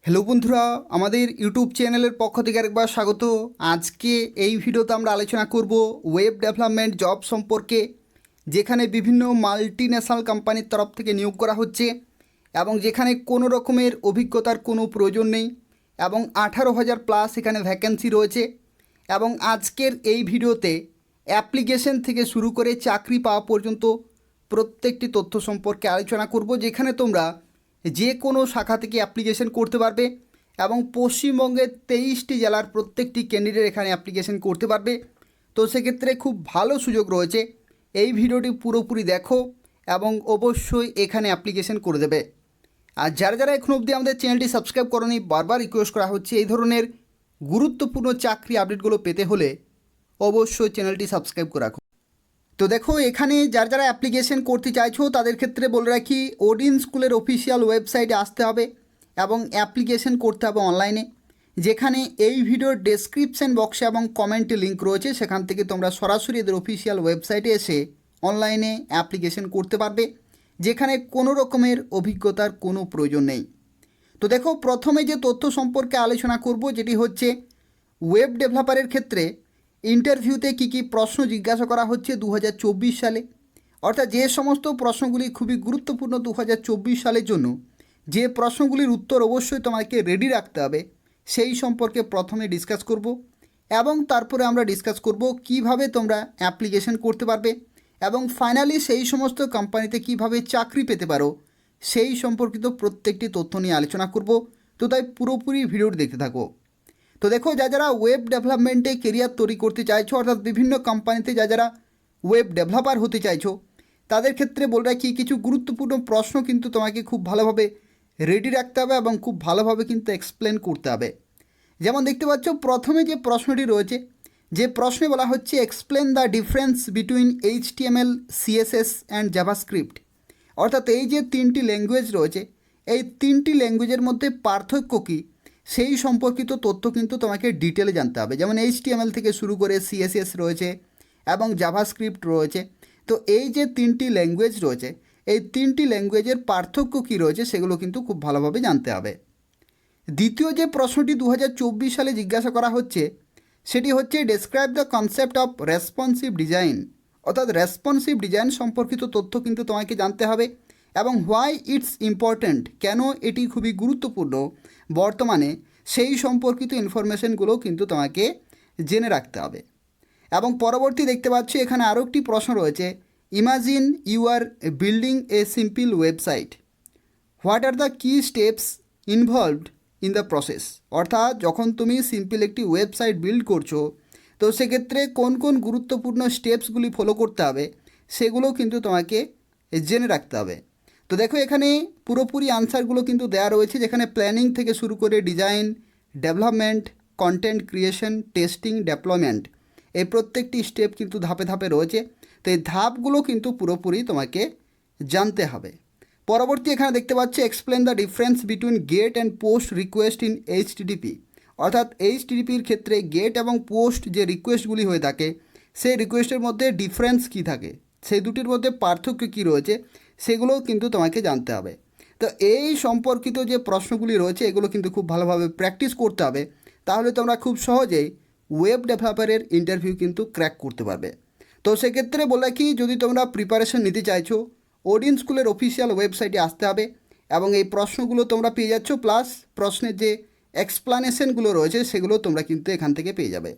Hello বন্ধুরা, আমাদের YouTube চ্যানেলের পক্ষ থেকে আরেকবার স্বাগত। আজকে এই ভিডিওতে আমরা আলোচনা করব ওয়েব ডেভেলপমেন্ট জব সম্পর্কে, যেখানে বিভিন্ন মাল্টি ন্যাশনাল কোম্পানির তরফ থেকে নিয়োগ করা হচ্ছে এবং যেখানে কোনো রকমের অভিজ্ঞতার কোনো প্রয়োজন নেই এবং 18,000 প্লাস এখানে ভ্যাকেন্সি রয়েছে। এবং আজকের এই ভিডিওতে অ্যাপ্লিকেশন থেকে শুরু করে চাকরি পাওয়া পর্যন্ত প্রত্যেকটি তথ্য সম্পর্কে আলোচনা করব, যেখানে তোমরা যে কোনো শাখা থেকে অ্যাপ্লিকেশন করতে পারবে এবং পশ্চিমবঙ্গের 23টি জেলার প্রত্যেকটি ক্যান্ডিডেট এখানে অ্যাপ্লিকেশন করতে পারবে। তো সেক্ষেত্রে খুব ভালো সুযোগ রয়েছে। এই ভিডিওটি পুরোপুরি দেখো এবং অবশ্যই এখানে অ্যাপ্লিকেশন করে দেবে। আর যারা যারা এখন অবধি আমাদের চ্যানেলটি সাবস্ক্রাইব করনি, বারবার রিকোয়েস্ট করা হচ্ছে এই ধরনের গুরুত্বপূর্ণ চাকরি আপডেটগুলো পেতে হলে অবশ্যই চ্যানেলটি সাবস্ক্রাইব করে রাখো। তো দেখো, এখানে যারা যারা অ্যাপ্লিকেশন করতে চাইছো তাদের ক্ষেত্রে বলে রাখি, ওডিন স্কুলের অফিসিয়াল ওয়েবসাইটে আসতে হবে এবং অ্যাপ্লিকেশন করতে হবে অনলাইনে, যেখানে এই ভিডিওর ডেসক্রিপশন বক্সে এবং কমেন্টে লিঙ্ক রয়েছে। সেখান থেকে তোমরা সরাসরি এদের অফিসিয়াল ওয়েবসাইটে এসে অনলাইনে অ্যাপ্লিকেশন করতে পারবে, যেখানে কোনো রকমের অভিজ্ঞতার কোনো প্রয়োজন নেই। তো দেখো, প্রথমে যে তথ্য সম্পর্কে আলোচনা করব, যেটি হচ্ছে ওয়েব ডেভেলপারের ক্ষেত্রে ইন্টারভিউতে কী কী প্রশ্ন জিজ্ঞাসা করা হচ্ছে 2024 সালে, অর্থাৎ যে সমস্ত প্রশ্নগুলি খুবই গুরুত্বপূর্ণ 2024 সালের জন্য, যে প্রশ্নগুলির উত্তর অবশ্যই তোমাকে রেডি রাখতে হবে, সেই সম্পর্কে প্রথমে ডিসকাস করব এবং তারপরে আমরা ডিসকাস করব কিভাবে তোমরা অ্যাপ্লিকেশন করতে পারবে এবং ফাইনালি সেই সমস্ত কোম্পানিতে কিভাবে চাকরি পেতে পারো সেই সম্পর্কিত প্রত্যেকটি তথ্য নিয়ে আলোচনা করব। তো তাই পুরোপুরি ভিডিওটি দেখতে থাকো। তো দেখো, যারা ওয়েব ডেভেলপমেন্টে কেরিয়ার তৈরি করতে চাইছো, অর্থাৎ বিভিন্ন কোম্পানিতে যারা ওয়েব ডেভেলপার হতে চাইছো, তাদের ক্ষেত্রে বলে রাখি কিছু গুরুত্বপূর্ণ প্রশ্ন কিন্তু তোমাকে খুব ভালোভাবে রেডি রাখতে হবে এবং খুব ভালোভাবে কিন্তু এক্সপ্লেন করতে হবে। যেমন দেখতে পাচ্ছ, প্রথমে যে প্রশ্নটি রয়েছে, যে প্রশ্নে বলা হচ্ছে explain the difference between HTML, CSS and JavaScript. অর্থাৎ এই যে তিনটি ল্যাঙ্গুয়েজ রয়েছে, এই তিনটি ল্যাঙ্গুয়েজের মধ্যে পার্থক্য কী সেই সম্পর্কিত তথ্য কিন্তু তোমাকে ডিটেলে জানতে হবে। যেমন HTML থেকে শুরু করে CSS রয়েছে এবং জাভাস্ক্রিপ্ট রয়েছে। তো এই যে তিনটি ল্যাঙ্গুয়েজ রয়েছে, এই তিনটি ল্যাঙ্গুয়েজের পার্থক্য কী রয়েছে সেগুলো কিন্তু খুব ভালোভাবে জানতে হবে। দ্বিতীয় যে প্রশ্নটি 2024 সালে জিজ্ঞাসা করা হচ্ছে, সেটি হচ্ছে describe the concept of responsive design. অর্থাৎ রেসপন্সিভ ডিজাইন সম্পর্কিত তথ্য কিন্তু তোমাকে জানতে হবে এবং হোয়াই ইটস ইম্পর্ট্যান্ট, কেন এটি খুবই গুরুত্বপূর্ণ বর্তমানে, সেই সম্পর্কিত ইনফরমেশনগুলো কিন্তু তোমাকে জেনে রাখতে হবে। এবং পরবর্তী দেখতে পাচ্ছি এখানে আরও একটি প্রশ্ন রয়েছে, imagine you are building a simple website, what are the key steps involved in the process. অর্থাৎ যখন তুমি সিম্পল একটি ওয়েবসাইট বিল্ড করছো, তো সেক্ষেত্রে কোন কোন গুরুত্বপূর্ণ স্টেপসগুলি ফলো করতে হবে সেগুলো কিন্তু তোমাকে জেনে রাখতে হবে। তো দেখো, এখানে পুরোপুরি আনসারগুলো কিন্তু দেওয়া রয়েছে, যেখানে প্ল্যানিং থেকে শুরু করে design, development, content creation, testing, deployment, এই প্রত্যেকটি স্টেপ কিন্তু ধাপে ধাপে রয়েছে। তো এই ধাপগুলো কিন্তু পুরোপুরি তোমাকে জানতে হবে। পরবর্তী এখানে দেখতে পাচ্ছি explain the difference between get and post request in HTTP। অর্থাৎ HTTPর ক্ষেত্রে গেট এবং পোস্ট যে রিকোয়েস্টগুলি হয়ে থাকে, সেই রিকোয়েস্টের মধ্যে ডিফারেন্স কী থাকে, সেই দুটির মধ্যে পার্থক্য কী রয়েছে সেগুলোও কিন্তু তোমাকে জানতে হবে। তো এই সম্পর্কিত যে প্রশ্নগুলি রয়েছে এগুলো কিন্তু খুব ভালোভাবে প্র্যাকটিস করতে হবে, তাহলে তোমরা খুব সহজেই ওয়েব ডেভেলপারের ইন্টারভিউ কিন্তু ক্র্যাক করতে পারবে। তো সেক্ষেত্রে বলে কি, যদি তোমরা প্রিপারেশন নিতে চাইছো, ওডিন স্কুলের অফিসিয়াল ওয়েবসাইটে আসতে হবে এবং এই প্রশ্নগুলো তোমরা পেয়ে যাচ্ছ, প্লাস প্রশ্নের যে এক্সপ্লানেশনগুলো রয়েছে সেগুলো তোমরা কিন্তু এখান থেকে পেয়ে যাবে।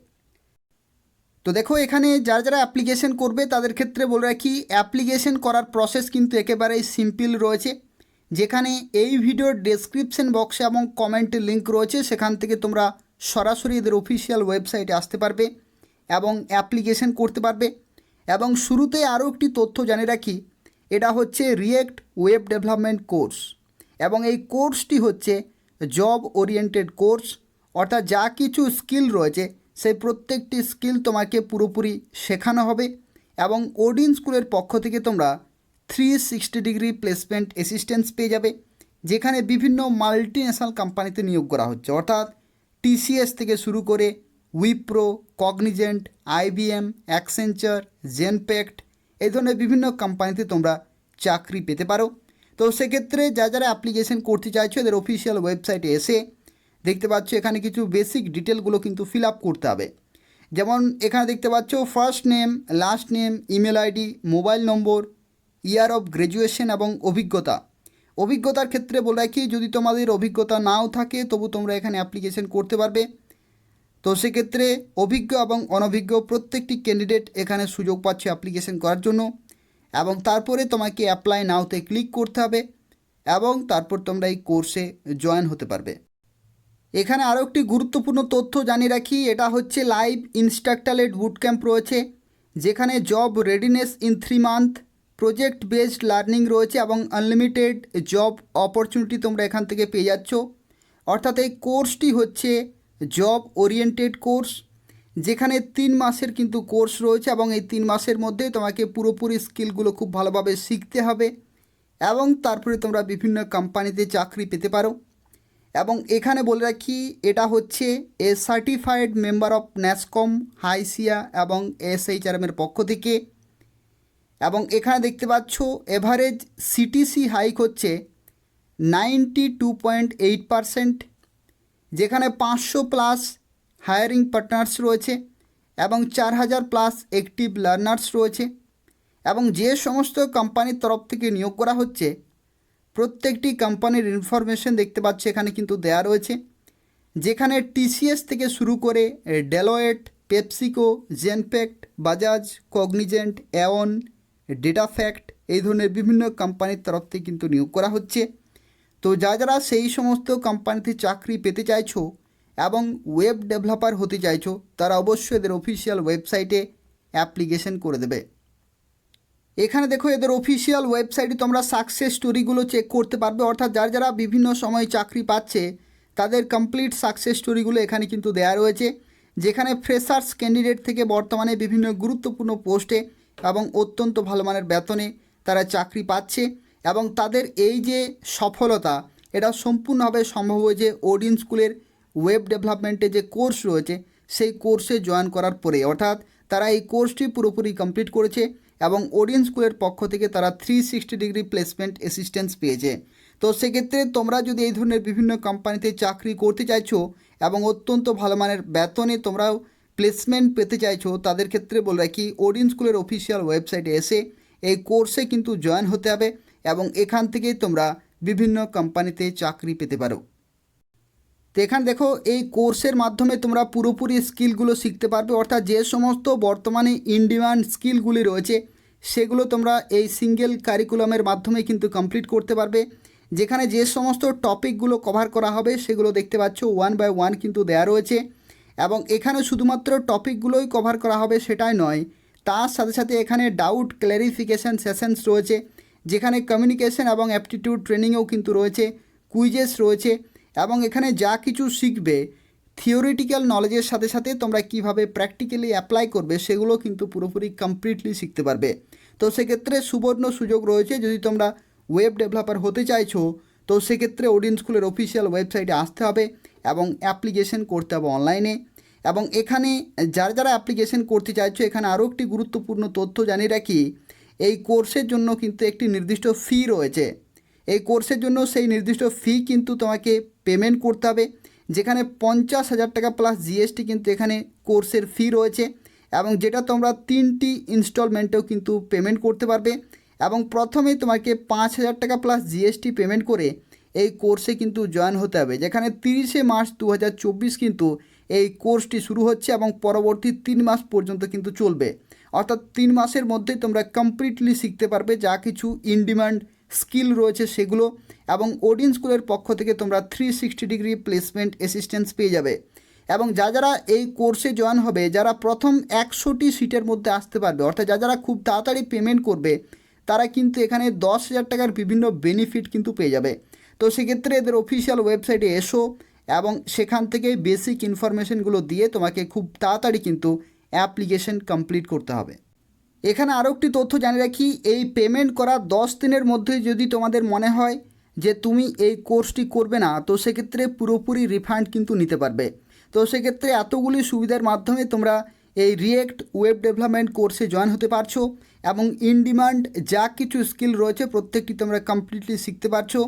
তো দেখো, এখানে যারা অ্যাপ্লিকেশন করবে তাদের ক্ষেত্রে বলে রাখি, অ্যাপ্লিকেশন করার প্রসেস কিন্তু একেবারেই সিম্পল রয়েছে, যেখানে এই ভিডিওর ডেসক্রিপশন বক্সে এবং কমেন্টের লিঙ্ক রয়েছে, সেখান থেকে তোমরা সরাসরি এদের অফিসিয়াল ওয়েবসাইটে আসতে পারবে এবং অ্যাপ্লিকেশন করতে পারবে। এবং শুরুতে আরও একটি তথ্য জানিয়ে রাখি, এটা হচ্ছে রিয়েক্ট ওয়েব ডেভেলপমেন্ট কোর্স এবং এই কোর্সটি হচ্ছে জব ওরিয়েন্টেড কোর্স। অর্থাৎ যা কিছু স্কিল রয়েছে সেই প্রত্যেকটি স্কিল তোমাকে পুরোপুরি শেখানো হবে এবং ওডিন স্কুলের পক্ষ থেকে তোমরা 360 ডিগ্রি প্লেসমেন্ট অ্যাসিস্ট্যান্স পেয়ে যাবে, যেখানে বিভিন্ন মাল্টি ন্যাশনাল কোম্পানিতে নিয়োগ করা হচ্ছে। অর্থাৎ TCS থেকে শুরু করে উইপ্রো, কগনিজেন্ট, IBM, অ্যাক্সেঞ্চার, জেনপ্যাক্ট, এই ধরনের বিভিন্ন কোম্পানিতে তোমরা চাকরি পেতে পারো। তো সেক্ষেত্রে যারা অ্যাপ্লিকেশন করতে চাইছো এদের অফিসিয়াল ওয়েবসাইটে এসে দেখতে পাচ্ছ এখানে কিছু বেসিক ডিটেলগুলো কিন্তু ফিল আপ করতে হবে। যেমন এখানে দেখতে পাচ্ছ first name, last name, email ID, mobile number, year of graduation এবং অভিজ্ঞতার ক্ষেত্রে বলে রাখি, যদি তোমাদের অভিজ্ঞতা নাও থাকে তবু তোমরা এখানে অ্যাপ্লিকেশন করতে পারবে। তো সেক্ষেত্রে অভিজ্ঞ এবং অনভিজ্ঞ প্রত্যেকটি ক্যান্ডিডেট এখানে সুযোগ পাচ্ছে অ্যাপ্লিকেশন করার জন্য। এবং তারপরে তোমাকে অ্যাপ্লাই নাওতে ক্লিক করতে হবে এবং তারপর তোমরা এই কোর্সে জয়েন হতে পারবে। এখানে আরও একটি গুরুত্বপূর্ণ তথ্য জানিয়ে রাখি, এটা হচ্ছে live instructor led boot camp রয়েছে, যেখানে job readiness in 3 month, project based learning রয়েছে এবং আনলিমিটেড জব অপরচুনিটি তোমরা এখান থেকে পেয়ে যাচ্ছ। অর্থাৎ এই কোর্সটি হচ্ছে জব ওরিয়েন্টেড কোর্স, যেখানে 3 মাসের কিন্তু কোর্স রয়েছে এবং এই 3 মাসের মধ্যে তোমাকে পুরোপুরি স্কিলগুলো খুব ভালোভাবে শিখতে হবে এবং তারপরে তোমরা বিভিন্ন কোম্পানিতে চাকরি পেতে পারো। এবং এখানে বলে রাখি, এটা হচ্ছে a certified member of NASSCOM, HYSEA এবং এসএইচআরএমের পক্ষ থেকে। এবং এখানে দেখতে পাচ্ছ এভারেজ সিটিসি হাইক হচ্ছে 92.8%, যেখানে 500 প্লাস হায়ারিং পার্টনার্স রয়েছে এবং 4000 প্লাস অ্যাক্টিভ লার্নার্স রয়েছে। এবং যে সমস্ত কোম্পানির তরফ থেকে নিয়োগ করা হচ্ছে প্রত্যেকটি কোম্পানির ইনফরমেশন দেখতে পাচ্ছে এখানে কিন্তু দেয়া রয়েছে, যেখানে টিসিএস থেকে শুরু করে Deloitte, PepsiCo, Genpact, Bajaj, Cognizant, Aon, ডেটাফ্যাক্ট এই ধরনের বিভিন্ন কোম্পানির তরফ থেকে কিন্তু নিয়োগ করা হচ্ছে। তো যারা সেই সমস্ত কোম্পানিতে চাকরি পেতে চাইছো এবং ওয়েব ডেভেলপার হতে চাইছো তারা অবশ্যই এদের অফিসিয়াল ওয়েবসাইটে অ্যাপ্লিকেশন করে দেবে। এখানে দেখো এদের অফিসিয়াল ওয়েবসাইটে তোমরা সাকসেস স্টোরিগুলো চেক করতে পারবে, অর্থাৎ যারা বিভিন্ন সময় চাকরি পাচ্ছে তাদের কমপ্লিট সাকসেস স্টোরিগুলো এখানে কিন্তু দেয়া রয়েছে, যেখানে ফ্রেশার্স ক্যান্ডিডেট থেকে বর্তমানে বিভিন্ন গুরুত্বপূর্ণ পোস্টে এবং অত্যন্ত ভালো মানের বেতনে তারা চাকরি পাচ্ছে। এবং তাদের এই যে সফলতা এটা সম্পূর্ণভাবে সম্ভব হয়েছে ওডিন স্কুলের ওয়েব ডেভেলপমেন্টে যে কোর্স রয়েছে সেই কোর্সে জয়েন করার পরে, অর্থাৎ তারা এই কোর্সটি পুরোপুরি কমপ্লিট করেছে এবং ওডিন স্কুলের পক্ষ থেকে তারা 360 ডিগ্রি প্লেসমেন্ট অ্যাসিস্ট্যান্স পেয়েছে। তো সেক্ষেত্রে তোমরা যদি এই ধরনের বিভিন্ন কোম্পানিতে চাকরি করতে চাইছো এবং অত্যন্ত ভালো মানের বেতনে তোমরাও প্লেসমেন্ট পেতে চাইছো, তাদের ক্ষেত্রে বলে রাখি ওডিন স্কুলের অফিসিয়াল ওয়েবসাইটে এসে এই কোর্সে কিন্তু জয়েন হতে হবে এবং এখান থেকেই তোমরা বিভিন্ন কোম্পানিতে চাকরি পেতে পারো। তো এখানে দেখো এই কোর্সের মাধ্যমে তোমরা পুরোপুরি স্কিলগুলো শিখতে পারবে, অর্থাৎ যে সমস্ত বর্তমানে ইন ডিমান্ড স্কিলগুলি রয়েছে সেগুলো তোমরা এই সিঙ্গেল কারিকুলামের মাধ্যমে কিন্তু কমপ্লিট করতে পারবে, যেখানে যে সমস্ত টপিকগুলো কভার করা হবে সেগুলো দেখতে পাচ্ছ 1 বাই 1 কিন্তু দেয়া রয়েছে। এবং এখানে শুধুমাত্র টপিকগুলোই কভার করা হবে সেটাই নয়, তার সাথে সাথে এখানে ডাউট ক্ল্যারিফিকেশান সেশনস রয়েছে, যেখানে কমিউনিকেশন এবং অ্যাপটিটিউড ট্রেনিংও কিন্তু রয়েছে, কুইজেস রয়েছে। এবং এখানে যা কিছু শিখবে থিওরিটিক্যাল নলেজের সাথে সাথে তোমরা কিভাবে প্র্যাকটিক্যালি অ্যাপ্লাই করবে সেগুলো কিন্তু পুরোপুরি কমপ্লিটলি শিখতে পারবে। তো সেক্ষেত্রে সুবর্ণ সুযোগ রয়েছে, যদি তোমরা ওয়েব ডেভেলপার হতে চাইছো তো সেক্ষেত্রে ওডিন স্কুলের অফিসিয়াল ওয়েবসাইটে আসতে হবে এবং অ্যাপ্লিকেশন করতে হবে অনলাইনে। এবং এখানে যারা অ্যাপ্লিকেশন করতে চাইছো এখানে আরও একটি গুরুত্বপূর্ণ তথ্য জানিয়ে রাখি, এই কোর্সের জন্য কিন্তু একটি নির্দিষ্ট ফি রয়েছে। এই কোর্সের জন্য সেই নির্দিষ্ট ফি কিন্তু তোমাকে পেমেন্ট করতে হবে, যেখানে 50,000 টাকা প্লাস জিএসটি কিন্তু এখানে কোর্সের ফি রয়েছে এবং যেটা তোমরা 3টি ইনস্টলমেন্টেও কিন্তু পেমেন্ট করতে পারবে। এবং প্রথমেই তোমাকে 5,000 টাকা প্লাস জিএসটি পেমেন্ট করে এই কোর্সে কিন্তু জয়েন হতে হবে, যেখানে 30শে মার্চ 2024 কিন্তু এই কোর্সটি শুরু হচ্ছে এবং পরবর্তী 3 মাস পর্যন্ত কিন্তু চলবে। অর্থাৎ 3 মাসের মধ্যেই তোমরা কমপ্লিটলি শিখতে পারবে যা কিছু ইন ডিমান্ড স্কিল রয়েছে সেগুলো। এবং ওডিন স্কুলের পক্ষ থেকে তোমরা 360 ডিগ্রি প্লেসমেন্ট অ্যাসিস্ট্যান্স পেয়ে যাবে। এবং যারা এই কোর্সে জয়েন হবে, যারা প্রথম 100টি সিটের মধ্যে আসতে পারবে, অর্থাৎ যারা খুব তাড়াতাড়ি পেমেন্ট করবে তারা কিন্তু এখানে 10,000 টাকার বিভিন্ন বেনিফিট কিন্তু পেয়ে যাবে। তো সেক্ষেত্রে এদের অফিসিয়াল ওয়েবসাইটে এসো এবং সেখান থেকে বেসিক ইনফরমেশনগুলো দিয়ে তোমাকে খুব তাড়াতাড়ি কিন্তু অ্যাপ্লিকেশন কমপ্লিট করতে হবে। এখানে আরও একটি তথ্য জানিয়ে রাখি, এই পেমেন্ট করা 10 দিনের মধ্যে যদি তোমাদের মনে হয় যে তুমি এই কোর্সটি করবে না তো সেক্ষেত্রে পুরোপুরি রিফান্ড কিন্তু নিতে পারবে। তো সেক্ষেত্রে এতগুলি সুবিধার মাধ্যমে তোমরা এই রিয়েক্ট ওয়েব ডেভেলপমেন্ট কোর্সে জয়েন হতে পারছো এবং ইন ডিমান্ড যা কিছু স্কিল রয়েছে প্রত্যেকটি তোমরা কমপ্লিটলি শিখতে পারছো।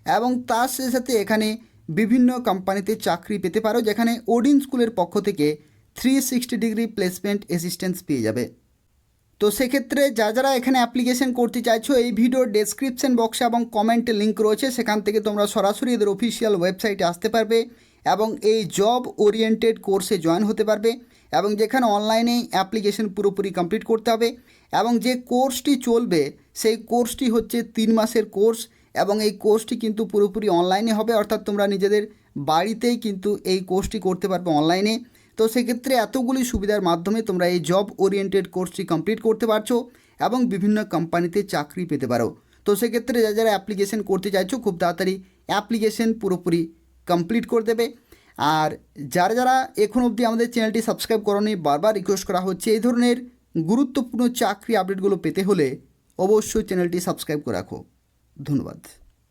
এবং তার সাথে সাথে এখানে বিভিন্ন কোম্পানিতে চাকরি পেতে পারো, যেখানে ওডিন স্কুলের পক্ষ থেকে 360 ডিগ্রি প্লেসমেন্ট অ্যাসিস্ট্যান্স পেয়ে যাবে। তো সেক্ষেত্রে যারা এখানে অ্যাপ্লিকেশন করতে চাইছো, এই ভিডিওর ডেসক্রিপশন বক্সে এবং কমেন্টে লিঙ্ক রয়েছে, সেখান থেকে তোমরা সরাসরি এদের অফিসিয়াল ওয়েবসাইটে আসতে পারবে এবং এই জব ওরিয়েন্টেড কোর্সে জয়েন হতে পারবে, এবং যেখানে অনলাইনে অ্যাপ্লিকেশন পুরোপুরি কমপ্লিট করতে হবে। এবং যে কোর্সটি চলবে সেই কোর্সটি হচ্ছে 3 মাসের কোর্স, এবং এই কোর্সটি কিন্তু পুরোপুরি অনলাইনে হবে, অর্থাৎ তোমরা নিজেদের বাড়িতেই কিন্তু এই কোর্সটি করতে পারবে অনলাইনে। তো সেক্ষেত্রে এতগুলি সুবিধার মাধ্যমে তোমরা এই জব ওরিয়েন্টেড কোর্সটি কমপ্লিট করতে পারছো এবং বিভিন্ন কোম্পানিতে চাকরি পেতে পারো। তো সেক্ষেত্রে যারা অ্যাপ্লিকেশন করতে চাইছো, খুব তাড়াতাড়ি অ্যাপ্লিকেশন পুরোপুরি কমপ্লিট করে দেবে। আর যারা এখন অবধি আমাদের চ্যানেলটি সাবস্ক্রাইব করোনি, বারবার রিকোয়েস্ট করা হচ্ছে, এই ধরনের গুরুত্বপূর্ণ চাকরি আপডেটগুলো পেতে হলে অবশ্যই চ্যানেলটি সাবস্ক্রাইব করে রাখো। ধন্যবাদ।